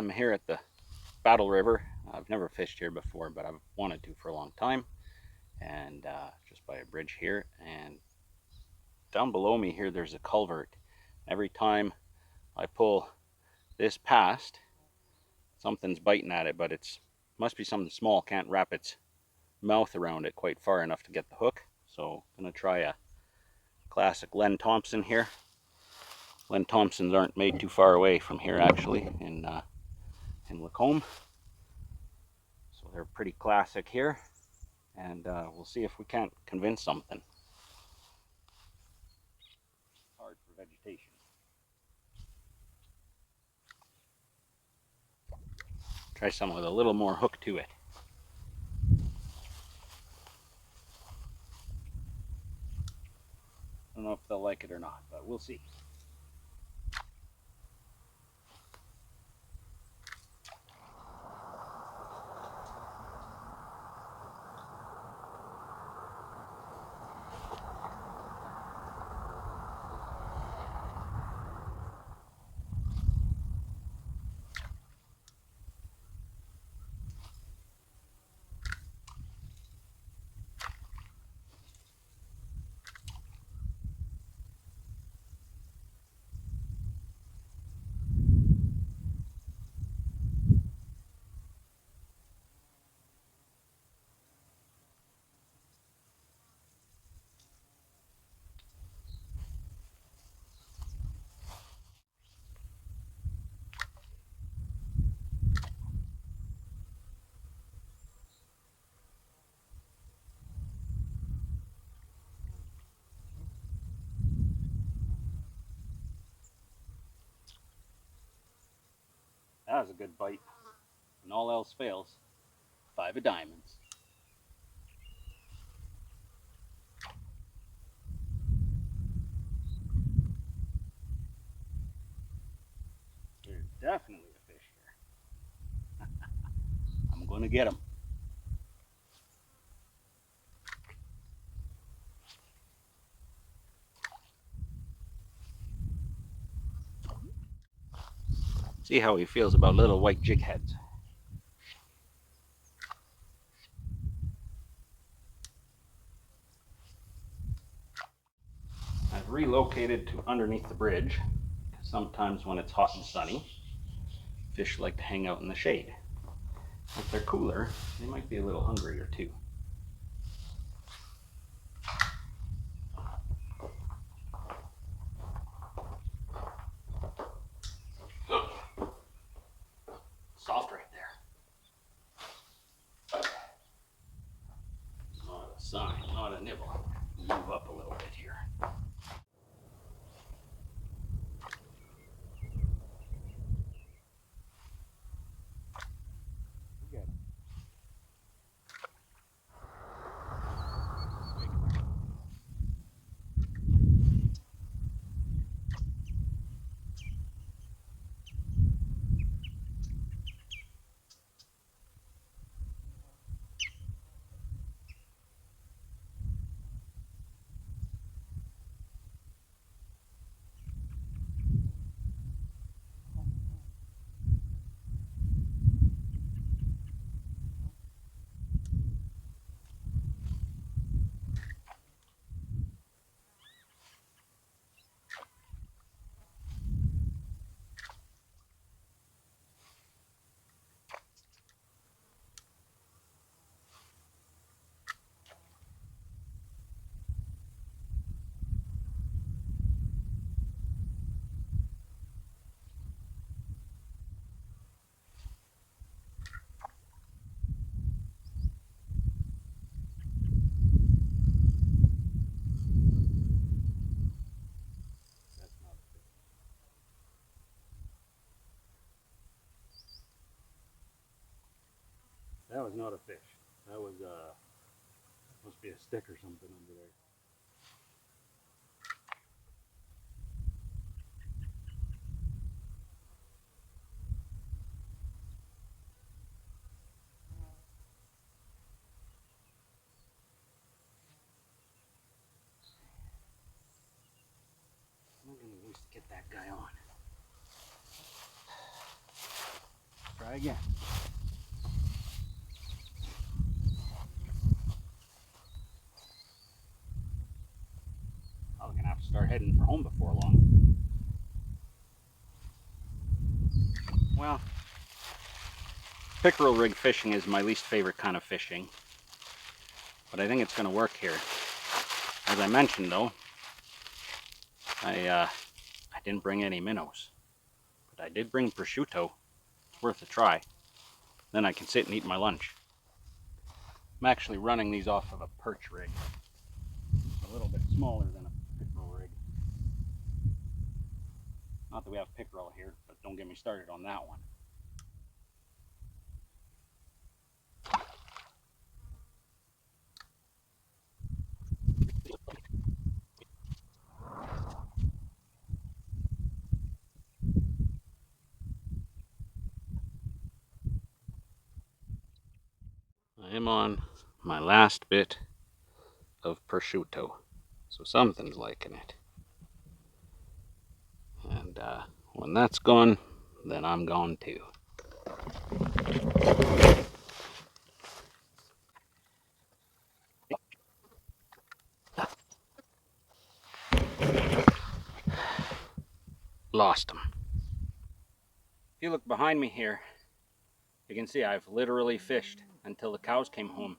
I'm here at the Battle River. I've never fished here before, but I've wanted to for a long time, and just by a bridge here. And down below me here, there's a culvert. Every time I pull this past, something's biting at it, but it's must be something small. Can't wrap its mouth around it quite far enough to get the hook. So I'm gonna try a classic Len Thompson here. Len Thompsons aren't made too far away from here, actually, in Lacombe. So they're pretty classic here, and we'll see if we can't convince something. Hard for vegetation. Try something with a little more hook to it. I don't know if they'll like it or not, but we'll see. That was a good bite. And all else fails, 5 of diamonds. There's definitely a fish here. I'm going to get him. See how he feels about little white jig heads. I've relocated to underneath the bridge. Sometimes when it's hot and sunny, fish like to hang out in the shade. If they're cooler, they might be a little hungrier too. Soft right there. Not a sign, not a nibble. Move up a little bit here. That was not a fish. That was must be a stick or something under there. I'm gonna at least get that guy on. Try again. I'm gonna have to start heading for home before long. Well, pickerel rig fishing is my least favorite kind of fishing, but I think it's gonna work here. As I mentioned though, I didn't bring any minnows, but I did bring prosciutto. It's worth a try. Then I can sit and eat my lunch. I'm actually running these off of a perch rig. It's a little bit smaller than a pickerel rig. Not that we have pickerel here, but don't get me started on that one. I am on my last bit of prosciutto, so something's liking it. And when that's gone, then I'm gone too. Lost him. If you look behind me here, you can see I've literally fished until the cows came home.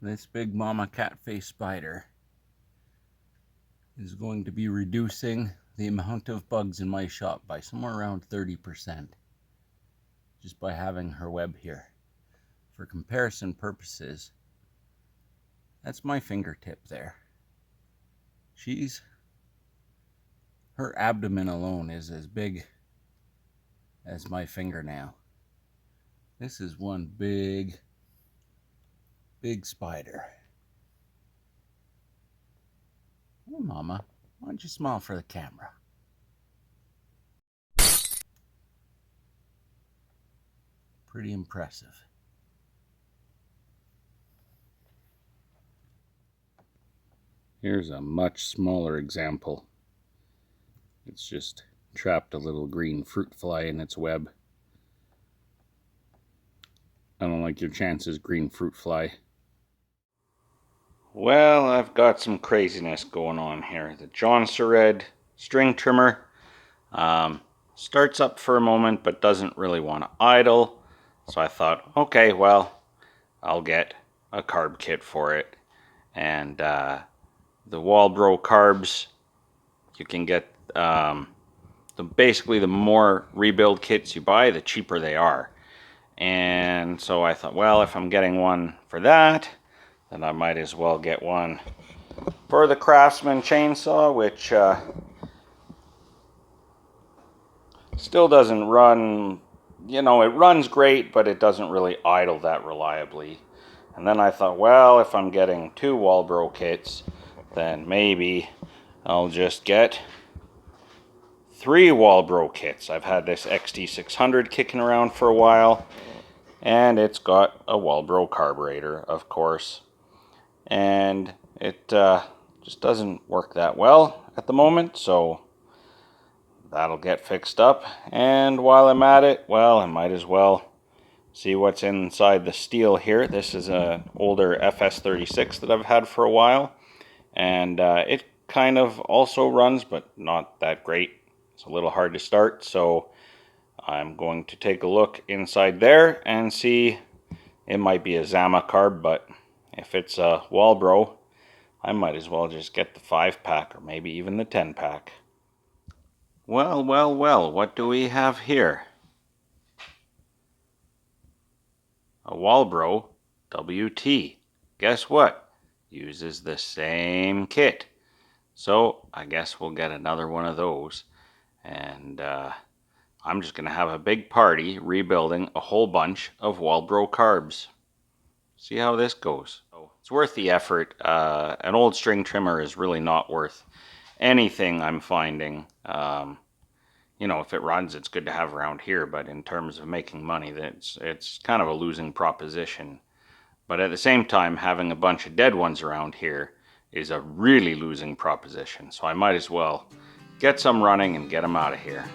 This big mama catface spider is going to be reducing the amount of bugs in my shop by somewhere around 30% just by having her web here. For comparison purposes, that's my fingertip there. Her abdomen alone is as big as my fingernail. This is one big spider. Oh, mama, why don't you smile for the camera? Pretty impressive. Here's a much smaller example. It's just trapped a little green fruit fly in its web. I don't like your chances, green fruit fly. Well, I've got some craziness going on here. The Jon-Sorry string trimmer starts up for a moment but doesn't really want to idle. So I thought, okay, well, I'll get a carb kit for it. And the Walbro carbs, you can get basically the more rebuild kits you buy, the cheaper they are. And so I thought, well, if I'm getting one for that, then I might as well get one for the Craftsman chainsaw, which still doesn't run, you know, it runs great, but it doesn't really idle that reliably. And then I thought, well, if I'm getting 2 Walbro kits, then maybe I'll just get 3 Walbro kits. I've had this XT600 kicking around for a while, and it's got a Walbro carburetor, of course. And it just doesn't work that well at the moment, so that'll get fixed up. And while I'm at it, well, I might as well see what's inside the Stihl here. This is an older FS36 that I've had for a while, and it kind of also runs, but not that great. It's a little hard to start, so I'm going to take a look inside there and see. It might be a Zama carb, but if it's a Walbro, I might as well just get the 5-pack or maybe even the 10-pack. Well, well, well, what do we have here? A Walbro WT. Guess what? Uses the same kit. So I guess we'll get another one of those. And I'm just going to have a big party rebuilding a whole bunch of Walbro carbs. See how this goes. It's worth the effort. An old string trimmer is really not worth anything, I'm finding. You know, if it runs, it's good to have around here, but in terms of making money, it's kind of a losing proposition. But at the same time, having a bunch of dead ones around here is a really losing proposition. So I might as well get some running and get them out of here.